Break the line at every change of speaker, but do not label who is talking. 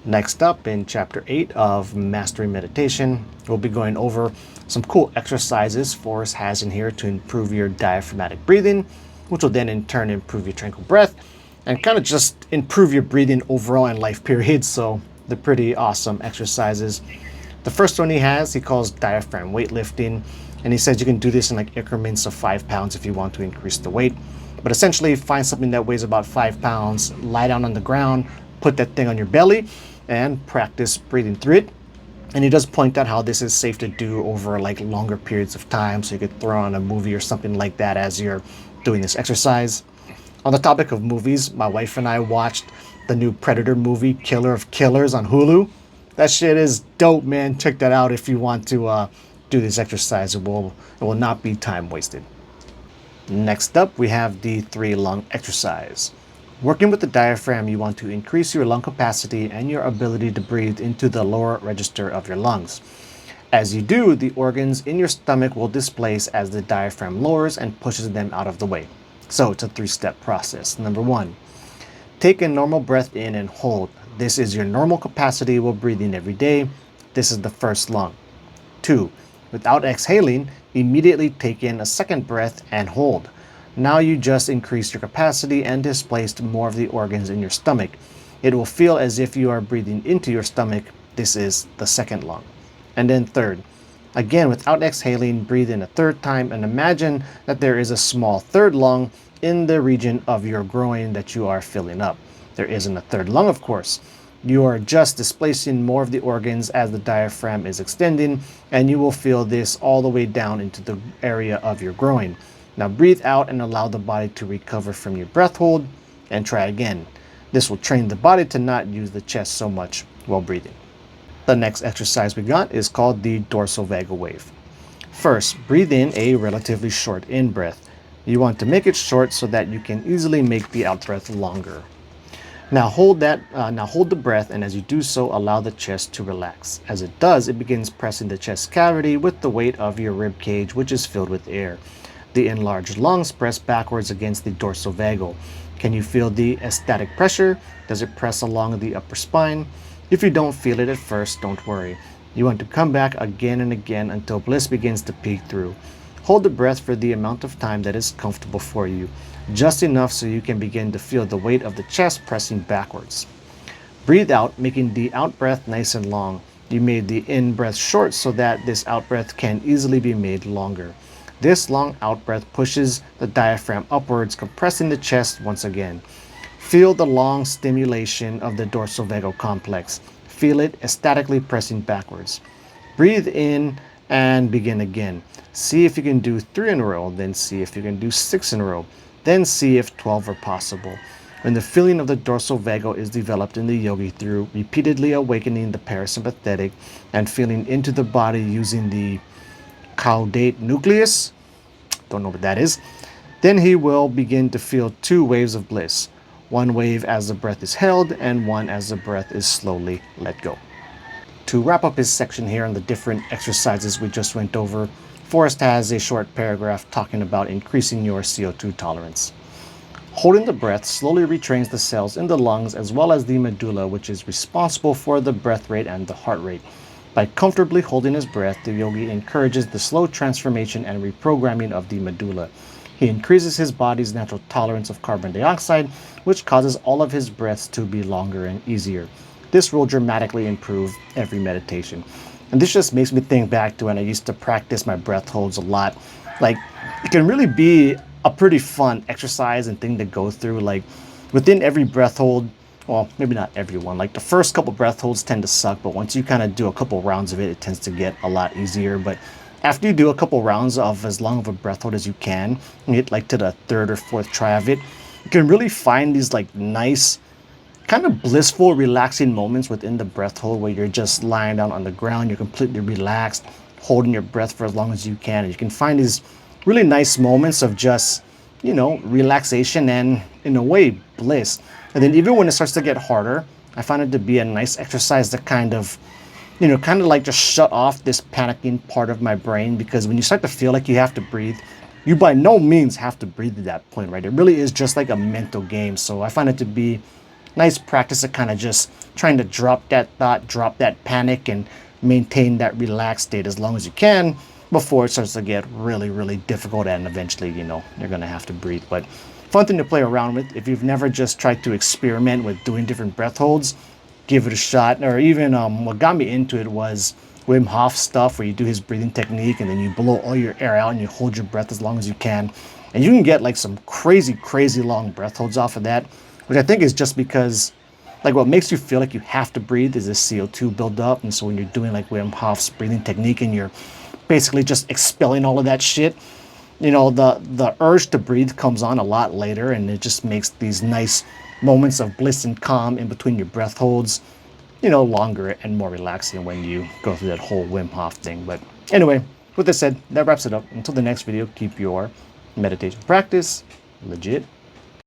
Next up, in Chapter 8 of Mastering Meditation, we'll be going over some cool exercises Forrest has in here to improve your diaphragmatic breathing, which will then in turn improve your tranquil breath and kind of just improve your breathing overall in life period. So they're pretty awesome exercises. The first one he calls diaphragm weightlifting, and he says you can do this in like increments of 5 pounds if you want to increase the weight. But essentially, find something that weighs about 5 pounds, lie down on the ground, put that thing on your belly, and practice breathing through it. And he does point out how this is safe to do over like longer periods of time, so you could throw on a movie or something like that as you're doing this exercise. On the topic of movies, my wife and I watched the new Predator movie, Killer of Killers, on Hulu. That shit is dope, man. Check that out if you want to do this exercise. It will not be time wasted. Next up, we have the 3 lung exercise. Working with the diaphragm, you want to increase your lung capacity and your ability to breathe into the lower register of your lungs. As you do, the organs in your stomach will displace as the diaphragm lowers and pushes them out of the way. So it's a 3-step process. Number 1, take a normal breath in and hold. This is your normal capacity while breathing every day. This is the first lung. 2, without exhaling, immediately take in a second breath and hold. Now you just increased your capacity and displaced more of the organs in your stomach. It will feel as if you are breathing into your stomach. This is the second lung. And then third, again, without exhaling, breathe in a third time and imagine that there is a small third lung in the region of your groin that you are filling up. There isn't a third lung, of course. You are just displacing more of the organs as the diaphragm is extending, and you will feel this all the way down into the area of your groin. Now breathe out and allow the body to recover from your breath hold, and try again. This will train the body to not use the chest so much while breathing. The next exercise we got is called the dorsal-vagal wave. First, breathe in a relatively short in-breath. You want to make it short so that you can easily make the out-breath longer. Now hold the breath, and as you do so, allow the chest to relax. As it does, it begins pressing the chest cavity with the weight of your rib cage, which is filled with air. The enlarged lungs press backwards against the dorsal vagal. Can you feel the static pressure? Does it press along the upper spine? If you don't feel it at first, don't worry. You want to come back again and again until bliss begins to peek through. Hold the breath for the amount of time that is comfortable for you, just enough so you can begin to feel the weight of the chest pressing backwards. Breathe out, making the out breath nice and long. You made the in breath short so that this out breath can easily be made longer. This long out breath pushes the diaphragm upwards, compressing the chest once again. Feel the long stimulation of the dorsal vagal complex. Feel it ecstatically pressing backwards. Breathe in and begin again. See if you can do 3 in a row, then see if you can do 6 in a row, then see if 12 are possible. When the feeling of the dorsal vagal is developed in the yogi through repeatedly awakening the parasympathetic and feeling into the body using the caudate nucleus, don't know what that is, then he will begin to feel 2 waves of bliss. One wave as the breath is held and one as the breath is slowly let go. To wrap up his section here on the different exercises we just went over, Forrest has a short paragraph talking about increasing your CO2 tolerance. Holding the breath slowly retrains the cells in the lungs as well as the medulla, which is responsible for the breath rate and the heart rate. By comfortably holding his breath, the yogi encourages the slow transformation and reprogramming of the medulla. He increases his body's natural tolerance of carbon dioxide, which causes all of his breaths to be longer and easier. This will dramatically improve every meditation. And this just makes me think back to when I used to practice my breath holds a lot. Like, it can really be a pretty fun exercise and thing to go through. Like, within every breath hold, well, maybe not everyone, like the first couple breath holds tend to suck, but once you kind of do a couple rounds of it, it tends to get a lot easier. But after you do a couple rounds of as long of a breath hold as you can, and get like to the 3rd or 4th try of it, you can really find these like nice, kind of blissful, relaxing moments within the breath hold where you're just lying down on the ground, you're completely relaxed, holding your breath for as long as you can. And you can find these really nice moments of just, relaxation and, in a way, bliss. And then even when it starts to get harder, I find it to be a nice exercise to kind of like just shut off this panicking part of my brain, because when you start to feel like you have to breathe, you by no means have to breathe at that point, right? It really is just like a mental game. So I find it to be nice practice of kind of just trying to drop that thought, drop that panic, and maintain that relaxed state as long as you can before it starts to get really, really difficult, and eventually, you know, you're gonna have to breathe. But fun thing to play around with. If you've never just tried to experiment with doing different breath holds, give it a shot. Or even what got me into it was Wim Hof stuff, where you do his breathing technique and then you blow all your air out and you hold your breath as long as you can. And you can get like some crazy, crazy long breath holds off of that, which I think is just because like what makes you feel like you have to breathe is this CO2 buildup. And so when you're doing like Wim Hof's breathing technique and you're basically just expelling all of that shit, you know, the urge to breathe comes on a lot later, and it just makes these nice moments of bliss and calm in between your breath holds, you know, longer and more relaxing when you go through that whole Wim Hof thing. But anyway, with that said, that wraps it up. Until the next video, keep your meditation practice legit.